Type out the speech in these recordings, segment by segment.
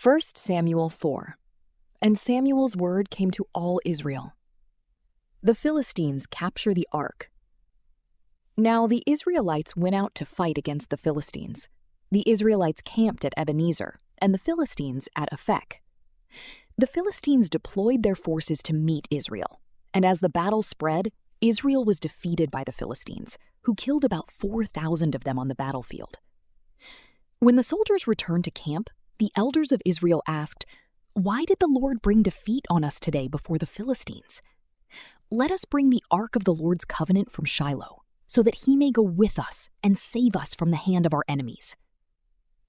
1 Samuel 4. And Samuel's word came to all Israel. The Philistines capture the ark. Now the Israelites went out to fight against the Philistines. The Israelites camped at Ebenezer, and the Philistines at Aphek. The Philistines deployed their forces to meet Israel, and as the battle spread, Israel was defeated by the Philistines, who killed about 4,000 of them on the battlefield. When the soldiers returned to camp, the elders of Israel asked, "Why did the Lord bring defeat on us today before the Philistines? Let us bring the ark of the Lord's covenant from Shiloh, so that he may go with us and save us from the hand of our enemies."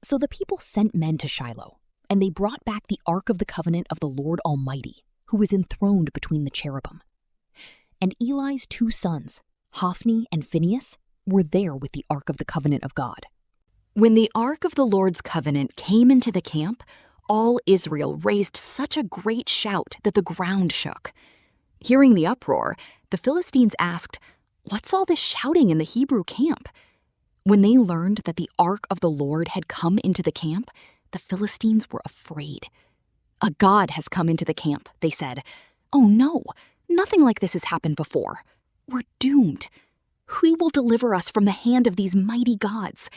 So the people sent men to Shiloh, and they brought back the ark of the covenant of the Lord Almighty, who was enthroned between the cherubim. And Eli's 2 sons, Hophni and Phinehas, were there with the ark of the covenant of God. When the ark of the Lord's covenant came into the camp, all Israel raised such a great shout that the ground shook. Hearing the uproar, the Philistines asked, "What's all this shouting in the Hebrew camp?" When they learned that the ark of the Lord had come into the camp, the Philistines were afraid. "A god has come into the camp," they said. "Oh no, nothing like this has happened before. We're doomed. Who will deliver us from the hand of these mighty gods?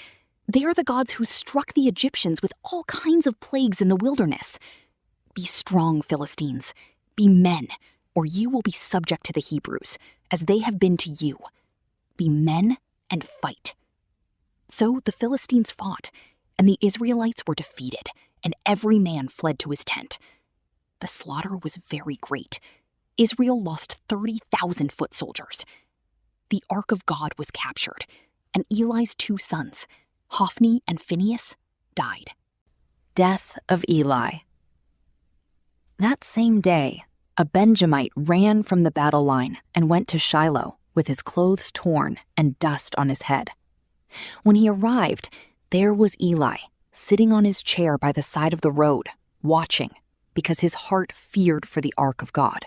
They are the gods who struck the Egyptians with all kinds of plagues in the wilderness. Be strong, Philistines. Be men, or you will be subject to the Hebrews, as they have been to you. Be men and fight." So the Philistines fought, and the Israelites were defeated, and every man fled to his tent. The slaughter was very great. Israel lost 30,000 foot soldiers. The ark of God was captured, and Eli's 2 sons, Hophni and Phinehas, died. Death of Eli. That same day, a Benjamite ran from the battle line and went to Shiloh with his clothes torn and dust on his head. When he arrived, there was Eli, sitting on his chair by the side of the road, watching, because his heart feared for the ark of God.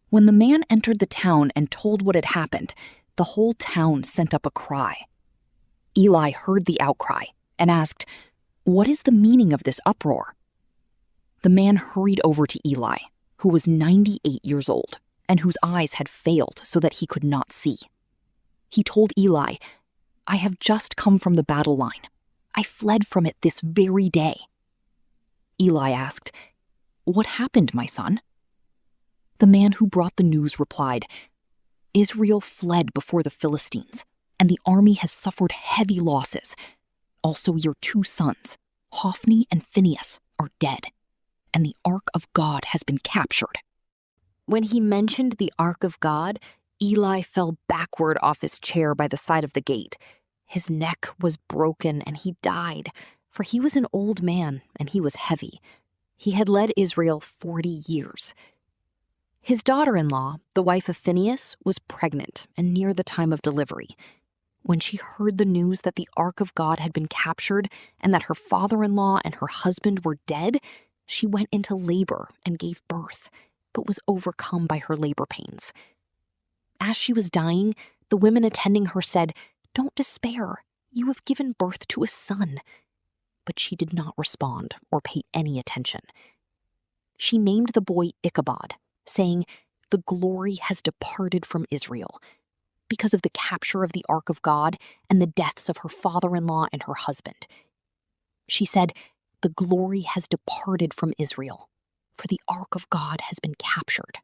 When the man entered the town and told what had happened, the whole town sent up a cry. Eli heard the outcry and asked, "What is the meaning of this uproar?" The man hurried over to Eli, who was 98 years old and whose eyes had failed so that he could not see. He told Eli, "I have just come from the battle line. I fled from it this very day." Eli asked, "What happened, my son?" The man who brought the news replied, "Israel fled before the Philistines, and the army has suffered heavy losses. Also your 2 sons, Hophni and Phinehas, are dead, and the ark of God has been captured." When he mentioned the ark of God, Eli fell backward off his chair by the side of the gate. His neck was broken, and he died, for he was an old man, and he was heavy. He had led Israel 40 years. His daughter-in-law, the wife of Phinehas, was pregnant and near the time of delivery. When she heard the news that the ark of God had been captured and that her father-in-law and her husband were dead, she went into labor and gave birth, but was overcome by her labor pains. As she was dying, the women attending her said, "Don't despair, you have given birth to a son." But she did not respond or pay any attention. She named the boy Ichabod, saying, "The glory has departed from Israel," because of the capture of the ark of God and the deaths of her father-in-law and her husband. She said, "The glory has departed from Israel, for the ark of God has been captured."